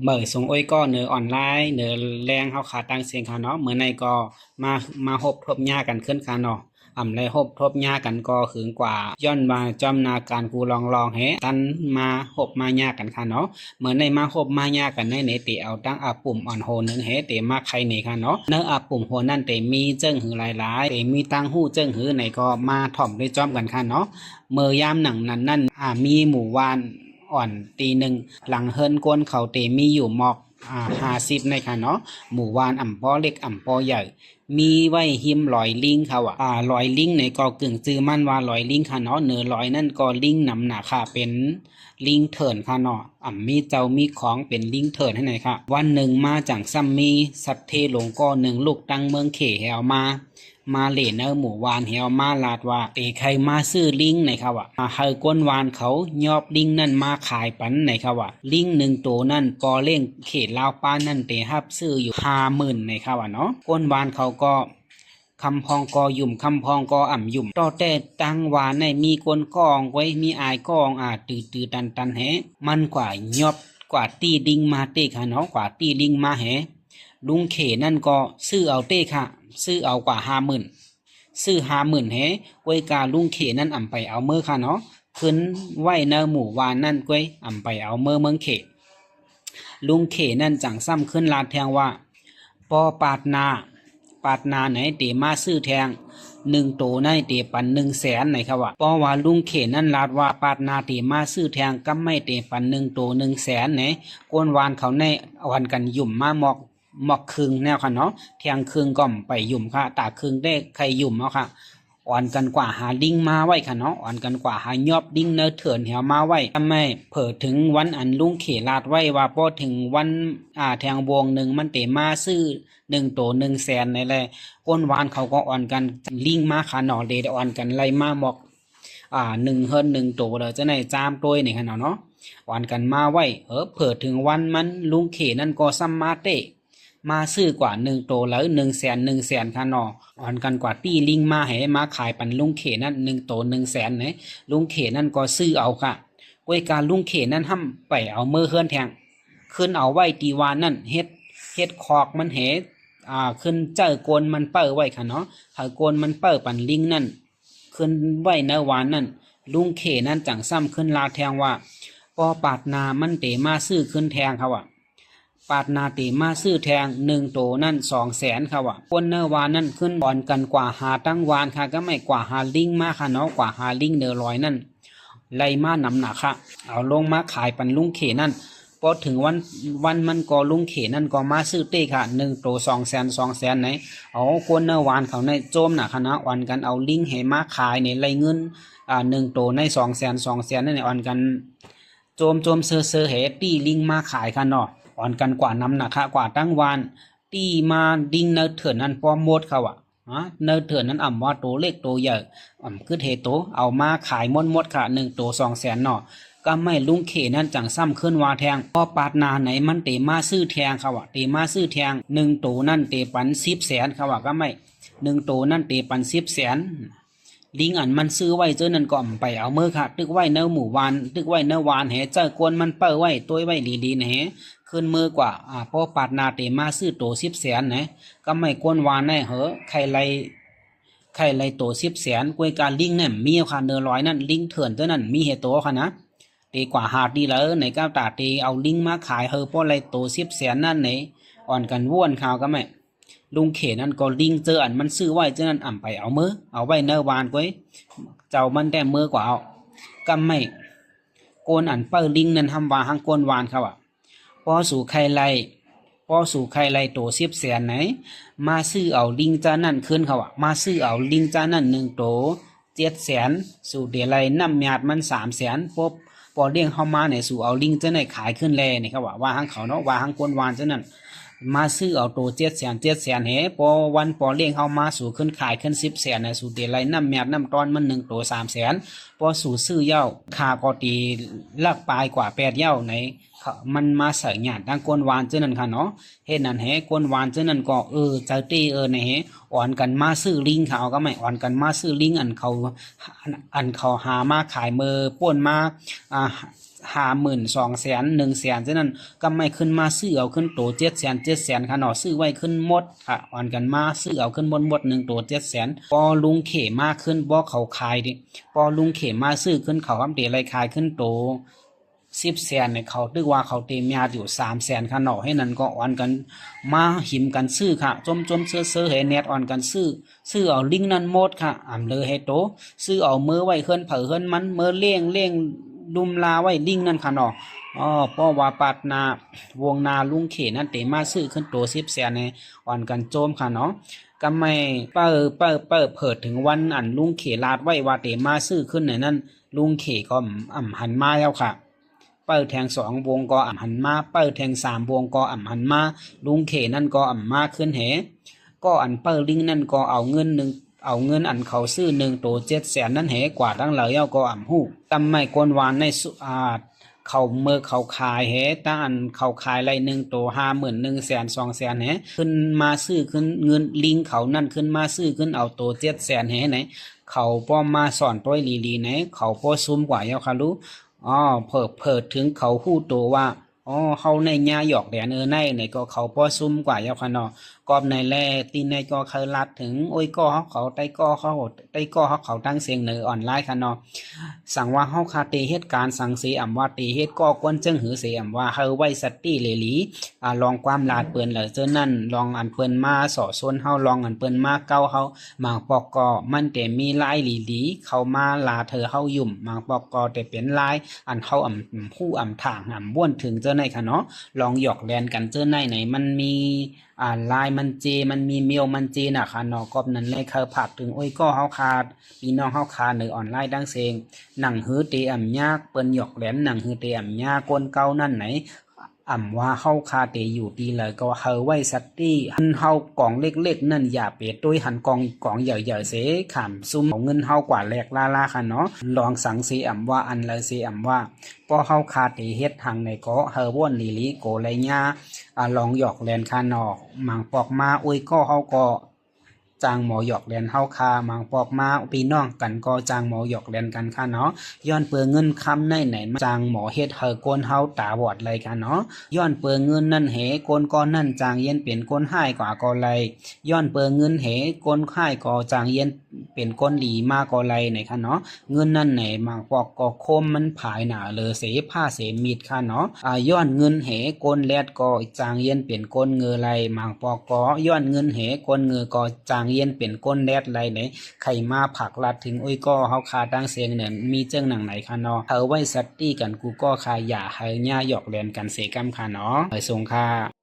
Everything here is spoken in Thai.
เมื่อส่งอ้อยก็เนือออนไลน์เนือแรงเขาขาตั้งเสียงค่ะเนาะเมื่อในก็มามาฮบทบหญ้ากันขึ้นค่ะเนาะไรฮบทบหญ้ากันก็ขึงกว่าย้อนมาจำนาการกูลองแฮตันมาฮบมาหญ้ากันค่ะเนาะเหมือนในมาฮบมาหญ้ากันในเตเอาตั้งปุ่มอ่อนโหนึงแฮเตมาใครนี่ค่ะเนาะเนื้อปุ่มโหนั่นเตมีเจิ้งหือหลายๆเตมีตั้งหู้เจิ้งหือไหนก็มาถ่อมด้วยจอมกันค่ะเนาะเมื่อยามหนังนั้นมีหมู่วานอ่อนตีหนึ่งหลังเฮิรนกวนเขาเตมีอยู่หมอก50ในค่ะเนาะหมู่วานอ่ำปอเล็กอ่ำปอใหญ่มีไว้หิมลอยลิงค่ะลอยลิงในก็กึ่งจือมั่นว่าลอยลิงค่ะเนาะเนื้อลอยนั่นก็ลิงนำหนาค่ะเป็นลิงเถินค่ะเนาะมีเจ้ามีของเป็นลิงเถินให้ไหนค่ะวันหนึ่งมาจากซัมมีสัตเทหลงก็หนึ่งลูกตั้งเมืองเขแหวมาเหล่นหมู่วานเฮวมาลาดว่าเตใครมาซื้อลิงไหนครับเฮาก้นวานเขายอบลิงนั่นมาขายปันไหนครับลิงหนึ่งตัวนั่นปอเล่งเขตลาวป้านนั่นเตฮับซื้ออยู่50,000ไหนครับเนาะก้นวานเขาก็คำพองกอยุ่มคำพองกอยุ่มต่อแต่ตังวานในมีกนกองไว้มีอายกองตือตันแหมันกว่ายอบกว่าตีลิงมาเตค่ะเนาะกว่าตีลิงมาแหลุงเขนั่นก็ซื้อเอาเต้ค่ะซื้อเอากว่า50,000ซื้อ50,000แฮไว้กาลุงเขนั่นไปเอาเมื่อค่ะเนาะขึ้นไหวเนอหมู่วานนั่นก้วยไปเอาเมื่อเมืองเขลุงเขนั่นจังซ้ำขึ้นลาดแทงว่าปอปาดนาไหนเตมาซื้อแทง1 โตในเตปัน100,000ไหนครับปอว่าลุงเขนั่นลาดว่าปาดนาเตมาซื้อแทงก็ไม่เตปัน1 โต100,000ไหนก้นวานเขาในวันกันยุ่มมาหมอกครึ่งแนวค่ะเนาะเที่ยงครึ่งก็ไปยุ่มค่ะตาครึ่งได้ใครยุ่มเนาะค่ะอ่อนกันกว่าหาดิ้งมาไว้ค่ะเนาะอ่อนกันกว่าหายอบดิ้งเนื้อเถื่อนแหวมาไว้ทำไมเผิดถึงวันอันลุงเขลาดไว้ว่าพอถึงวันแทงวงหนึ่งมันเตมาซื้อ1 โต100,000ในแหละก้นหวานเขาก็อ่อนกันลิงมาค่ะเนาะเดดอ่อนกันไล่มาบอก1 เฮิรน 1 โตเลยจะไหนจามตัวนี่ค่ะเนาะอ่อนกันมาไว้เผิดถึงวันมันลุงเขนั่นก็ซ้ำมาเตะมาซื้อกว่า1 โตแล้ว100,000ค่ะเนาะอ่อนกันกว่าตีลิงมาให้มาขายปันลุงเขนั่น1 โต100,000เนี่ยลุงเขนั่นก็ซื้อเอาค่ะกวยการลุงเขนั่นห้ำไปเอาเมื่อเฮือนแทงขึ้นเอาไว้ตีวานนั่นเฮ็ดคอกมันเหขึ้นเจอโกนมันเป้อไว้ค่ะเนาะถ้าโกนมันเป้อปันลิงนั่นขึ้นไว้เนื้อวานนั่นลุงเขนั่นจังซ้ำขึ้นลาแทงว่าปอปาดนามันเตมาซื้อขึ้นแทงเขาปาดนาเตมาซื้อแทง1 โตนั่น200,000ค่ะคนเนอวานนั่นขึ้นบอลกันกว่าหาตั้งวานค่ะก็ไม่กว่าหาลิงมาค่ะเนาะกว่าหาลิงเดือลอยนั่นไล่มานำหนักค่ะเอาลงมาขายปันลุงเขนั่นพอถึงวันมันก็ลุงเขนั่นก็มาซื้อเต้ค่ะ1 โต200,000ไหนเอาคนเนอวานเขาในโจมหนักค่ะนะอ่อนกันเอาลิงให้มาขายในไล่เงิน1 โตใน200,000นั่นอ่อนกันโจมเซอเหตีลิงมาขายค่ะเนาะอ่อนกันกว่านำหนักค่ะกว่าตั้งวานตีมาดิ้งเนอเถื่อนนั้นพอหมดเขาเนอเถื่อนนั้นว่าโตเล็กโตใหญ่คือเทโตเอามาขายหมดค่ะ1 โต200,000เนาะก็ไม่ลุงเขนั่นจังซ้ำขึ้นว่าแทงพอปาดนาไหนมันเตมาซื้อแทงเขาเตมาซื้อแทง1 โตนั่นเตปัน10,000เขาก็ไม่1 โตนั่นเตปัน10,000ลิงอันมันซื้อไว้เจ้านั่นก็ไปเอาเมื่อค่ะตึกไว้เนื้อหมู่วานตึกไว้เนื้อวานแหเจ้ากวนมันเป้อไว้ตัวไว้ดีๆนะแหขึ้นมือกว่าพอปาดนาเตมาซื้อโต10,000นะก็ไม่กวนวานได้ใครไล่โต10,000กวยการลิงเนี่ยมีค่ะเนื้อร้อยนั่นลิงเถื่อนเจ้านั่นมีเหตุโตค่ะนะตีกว่าหาดดีแล้วในก้าวตาตีเอาลิงมาขายเพราะไล่โต10,000นั่นไหนอ่อนกันว่วนข่าวก็ไม่ลุงเขนั่นก็ลิงเจออันมันซื้อไว้เจ้านั้นไปเอามือเอาไว้เนื้อวานก้วยเจ้ามันแต่มือกว่าเอาก็ไม่โกนอันเปิ้ลลิงนั่นทำวาหังโกนวานเขาพอสู่ใครไล่โต10,000ไหนมาซื้อเอาลิงจ้านั่นขึ้นเขามาซื้อเอาลิงจ้านั่น1 โต700,000สู่เดลัยน้ำหยาดมัน300,000พอเลี้ยงเข้ามาเนี่ยสู่เอาลิงจ้าไหนขายขึ้นแลนี่เขาว่าหังเขาเนาะว่าหังโกนวานจ้านั่นมาซื้อเอาโต700,000พอวันพอเลี้ยงเข้ามาสู่ขึ้นขายขึ้น10,000ในสู่เดลัยน้ำหยาดน้ำตอนมัน1 โต300,000พอสู่ซื้อเย้าค่าก็ตีลักปลายกว่า8เย้าในมันมาใส่หยาดทั้งกวนวานเจ้านั่นค่ะเนาะเฮ็ดนั่นกวนวานเจ้านั่นก็เจ้าตี้ในอ่อนกันมาซื้อลิงเขาก็ไม่อ่อนกันมาซื้อลิงอันเขาหามาขายมือป่วนมา 52,000 100,000ฉะนั้นก็ไม่ขึ้นมาซื้อเอาขึ้นโต700,000ค่ะเนาะซื้อไว้ขึ้นหมดค่ะอ่อนกันมาซื้อเอาขึ้นหมด1โต700,000พอลุงเขมาขึ้นบ่เขาขายดิพอลุงเขมาซื้อขึ้นเขาอำเตไรขายขึ้นโต10,000เนี่ยเขาตึกว่าเขาเต็มยาอยู่300,000ค่ะเนาะให้นั้นก็อ่อนกันมาหิมกันซื้อค่ะจมๆเสื้อๆให้เน็ตอ่อนกันซื้อเอาลิงก์นั้นหมดค่ะเลยให้โตซื้อเอามือไว้เฮิรนเผอเฮิรนมันมือเลี้ยงดุมลาไว้ลิงก์นั่นค่ะเนาะเพราะว่าปาดนาวงนาลุงเขนั่นเตมาซื้อขึ้นโต10,000เนี่ยอ่อนกันโจมค่ะเนาะก็ไม่เปิดถึงวันอันลุงเขลาดไว้ว่าเตมาซื้อขึ้นในนั้นลุงเขก็หันมาแล้วค่ะเปิดแทง2วงก็หันมาเปิดแทง3วงก็หันมาลุงเขนั่นก็มาขึ้นเหก็เปิดลิงนั่นก็เอาเงินอันเขาซื้อ1โต700,000นั่นเหกว่าตั้งเลยก็ฮู้ตำไม่กวนวานในเขาเมื่อเขาขายตั้งอันเขาขายไร1โต50,000 100,000 200,000ขึ้นมาซื้อขึ้นเงินลิงเขานั่นขึ้นมาซื้อขึ้นเอาโต700,000ไหนเขาป้อมมาสอนต้อยลีไหนเขาป้อซุ่มกว่าค่ะรู้เพิดถึงเขาฮู้โตว่าเขาในญาหยอกแดนในก็เขาป้อซุ่มกว่าค่ะเนาะกอบในแลตีในก็เคยลัดถึงโอ้ยก็เขาใต้ก็เขาตั้งเสียงเหนือออนไลน์ค่ะเนาะสั่งว่าเฮาคาเตเหตุการณ์สั่งเสียว่าเตเหตุก็กวนจึงหือเสียว่าเฮาไว้สติเลหลีลองความลาดเปิ้นเลยเจอนั่นลองอันเปิ้นมาสอซนเฮาลองอันเปิ้นมาเก้าเฮาหมางปอกก็มันแต่มีลายหลีเข้ามาลาเธอเฮายุ่มหมางปอกก็แต่เป็นลายอันเฮาผู้ทางบ้วนถึงเจ้าในค่ะเนาะลองหยอกแลนกันเจ้าในไหนมันมีลายมันเจมันมีเมียวมันเจน่ะค่ะเนาะกอบนั้นเลยเคยผักถึงโอ้ยก็เฮาคาพี่น้องเฮาคาในออนไลน์ดังเซงหนังหือเตยากเปิ้นหยอกแหลมหนังหือเตยากกนเก่านั่นไหนว่าเฮาคาเตอยู่ดีเลยก็เฮาไว้สัตตี้หันเฮากล่องเล็กๆนั่นอย่าเปตุ้ยหันกล่องใหญ่ๆเสขามซุ่มเอาเงินเฮากว่าแลกลาค่ะเนาะลองสังเสว่าอันเลยเสว่าพอเฮาคาเตเฮ็ดทางในก็เฮาว่นลีโกไรญาลองหยอกแลนคานอกหมางปอกมาอุ้ยก็เฮาก็จางหมอหยอกแลนเฮาคาหมางปอกมาพี่น้องกันก็จางหมอหยอกแลนกันค่ะเนาะย้อนเปือเงินคำไหนจางหมอเฮ็ดเฮอกนเฮาตาบอดเลยกันเนาะย้อนเปือเงินนั่นเหกนก้อนนั่นจางเย็นเป็นก้นห้ายกว่าก็เลยย้อนเปือเงินเหกนห้ายก็จางเย็นเป็นก้นหลีมากก็เลยไหนค่ะเนาะเงินนั่นไหนหมางปอกก็คมมันผายหนาเลยเสผ้าเสมีดค่ะเนาะย้อนเงินเหกนแลดก็จางเย็นเป็นก้นเงือไรหมางปอกก็ย้อนเงินเหกนเงือก็จางเย็นเป็นก้นแดดไรไหนใครมาผักลัดถึงอุ้ยก็เฮาคาตั้งเสียงเนี่ยมีเจ้งหนังไหนคะเนาะเฮาไว้สัตตี้กันกูก็คาอย่าเฮาญ่าหยอกเล่นกันเสกำค่ะเนาะไปส่งค่ะ